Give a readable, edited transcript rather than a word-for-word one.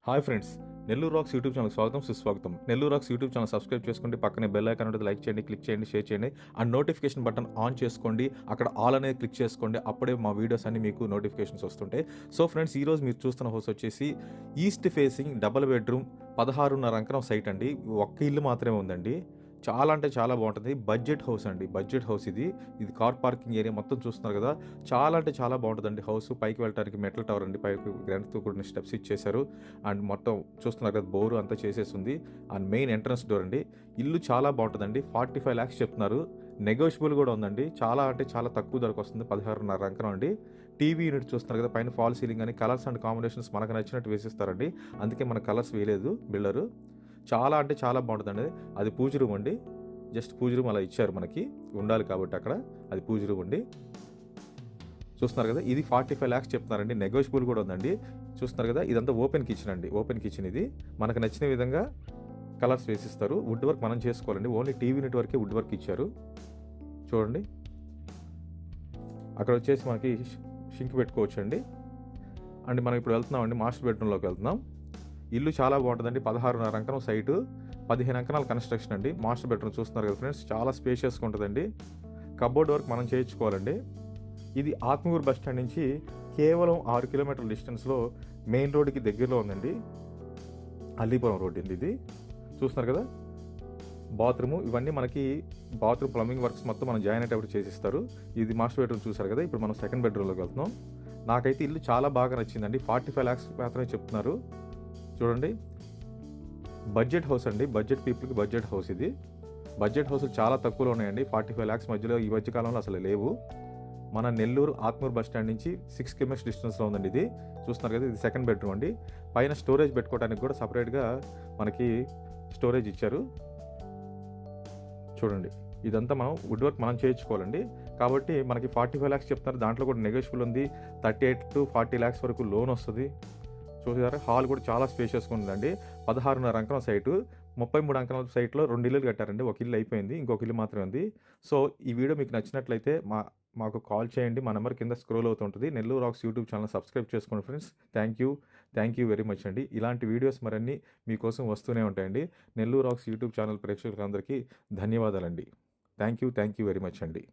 Hi friends, Nellore rocks YouTube channel స్వాగతం సుస్వాగతం. Nellore rocks YouTube channel subscribe చేసుకోండి, పక్కనే బెల్ ఐకాన్ ఉంటుంది, లైక్ చేయండి, క్లిక్ చేయండి, షేర్ చేయండి. అండ్ నోటిఫికేషన్ బటన్ ఆన్ చేసుకోండి, అక్కడ ఆల్ అనేది క్లిక్ చేసుకోండి. అప్పుడే మా వీడియోస్ అన్ని మీకు నోటిఫికేషన్స్ వస్తుంటాయి. సో ఫ్రెండ్స్, ఈరోజు మీరు చూస్తున్న హౌస్ వచ్చేసి ఈస్ట్ ఫేసింగ్ డబుల్ బెడ్రూమ్ 16.5 ఎకరం సైట్ అండి. ఒక్క ఇల్లు మాత్రమే ఉందండి. చాలా అంటే చాలా బాగుంటుంది. బడ్జెట్ హౌస్ అండి, బడ్జెట్ హౌస్ ఇది. కార్ పార్కింగ్ ఏరియా మొత్తం చూస్తున్నారు కదా, చాలా అంటే చాలా బాగుంటుందండి హౌస్. పైకి వెళ్ళడానికి మెటల్ టవర్ అండి, పైకి గ్రానైట్తో కూడిన స్టెప్స్ ఇచ్చేశారు. అండ్ మొత్తం చూస్తున్నారు కదా, బోరు అంతా చేసేసింది. అండ్ మెయిన్ ఎంట్రన్స్ డోర్ అండి. ఇల్లు చాలా బాగుంటుందండి. 45 lakhs చెప్తున్నారు. నెగోషియబుల్ కూడా ఉందండి. చాలా అంటే చాలా తక్కువ ధరకు వస్తుంది. 16.5 ఎకరం అండి. టీవీ యూనిట్ చూస్తున్నారు కదా, పైన ఫాల్ సీలింగ్ అని కలర్స్ అండ్ కాంబినేషన్స్ మనకు నచ్చినట్టు వేసిస్తారండి. అందుకే మన కలర్స్ వేయలేదు బిల్డరు. చాలా అంటే చాలా బాగుంటుందండి. అది పూజ రూమ్ అండి. జస్ట్ పూజ రూమ్ అలా ఇచ్చారు, మనకి ఉండాలి కాబట్టి అక్కడ. అది పూజ రూమ్ అండి. చూస్తున్నారు కదా, ఇది 45 lakhs చెప్తున్నారండి. నెగోషియబుల్ కూడా ఉందండి. చూస్తున్నారు కదా, ఇదంతా ఓపెన్ కిచెన్ అండి. ఓపెన్ కిచెన్ ఇది. మనకు నచ్చిన విధంగా కలర్స్ వేసిస్తారు. వుడ్ వర్క్ మనం చేసుకోవాలండి. ఓన్లీ టీవీ యూనిట్ వరకే వుడ్ వర్క్ ఇచ్చారు. చూడండి, అక్కడ వచ్చేసి మనకి షింక్ పెట్టుకోవచ్చు అండి. అండ్ మనం ఇప్పుడు వెళ్తున్నామండి, మాస్టర్ బెడ్రూమ్లోకి వెళ్తున్నాం. ఇల్లు చాలా బాగుంటుందండి. 16.5 ఎకరం సైటు, 15 ఎకరాల కన్స్ట్రక్షన్ అండి. మాస్టర్ బెడ్రూమ్ చూస్తున్నారు కదా ఫ్రెండ్స్, చాలా స్పేషియస్గా ఉంటుందండి. కబోర్డ్ వర్క్ మనం చేయించుకోవాలండి. ఇది ఆత్మకూరు బస్ స్టాండ్ నుంచి కేవలం 6 కిలోమీటర్ల డిస్టెన్స్లో మెయిన్ రోడ్డుకి దగ్గరలో ఉందండి. అల్లీపురం రోడ్ అండి ఇది. చూస్తున్నారు కదా, బాత్రూము ఇవన్నీ మనకి బాత్రూమ్ ప్లంబింగ్ వర్క్స్ మొత్తం మనం జాయిన్ అయ్యేటప్పుడు చేసిస్తారు. ఇది మాస్టర్ బెడ్రూమ్ చూసారు కదా. ఇప్పుడు మనం సెకండ్ బెడ్రూమ్లోకి వెళ్తున్నాం. నాకైతే ఇల్లు చాలా బాగా నచ్చిందండి. 45 lakhs మాత్రమే చెప్తున్నారు. చూడండి, బడ్జెట్ హౌస్ అండి. బడ్జెట్ పీపుల్కి బడ్జెట్ హౌస్ ఇది. బడ్జెట్ హౌస్లు చాలా తక్కువలో ఉన్నాయండి. 45 lakhs మధ్యలో ఈ మధ్య కాలంలో అసలు లేవు. మన నెల్లూరు ఆత్మూరు బస్ స్టాండ్ నుంచి 6 kilometers డిస్టెన్స్లో ఉందండి ఇది. చూస్తున్నారు కదా, ఇది సెకండ్ బెడ్రూమ్ అండి. పైన స్టోరేజ్ పెట్టుకోవడానికి కూడా సపరేట్గా మనకి స్టోరేజ్ ఇచ్చారు. చూడండి, ఇదంతా మనం వుడ్ వర్క్ మనం చేయించుకోవాలండి. కాబట్టి మనకి 45 lakhs చెప్తున్నారు. దాంట్లో కూడా నెగోషియబుల్ ఉంది. 38 to 40 lakhs వరకు లోన్ వస్తుంది. చూసారా, హాల్ కూడా చాలా స్పేషియస్గా ఉందండి. 16.5 ఎకరం సైటు, 33 ఎకరాల సైట్లో 2 ఇల్లులు కట్టారండి. ఒక ఇల్లు అయిపోయింది, ఇంకొక ఇల్లు మాత్రమే ఉంది. సో ఈ వీడియో మీకు నచ్చినట్లయితే మాకు కాల్ చేయండి. మా నెంబర్ కింద స్క్రోల్ అవుతుంటుంది. Nellore rocks YouTube channel subscribe చేసుకోండి friends. Thank you very much అండి. ఇలాంటి వీడియోస్ మరన్నీ మీకోసం వస్తూనే ఉంటాయండి. నెల్లూరు రాక్స్ యూట్యూబ్ ఛానల్ ప్రేక్షకులందరికీ ధన్యవాదాలండి. థ్యాంక్ యూ వెరీ మచ్ అండి.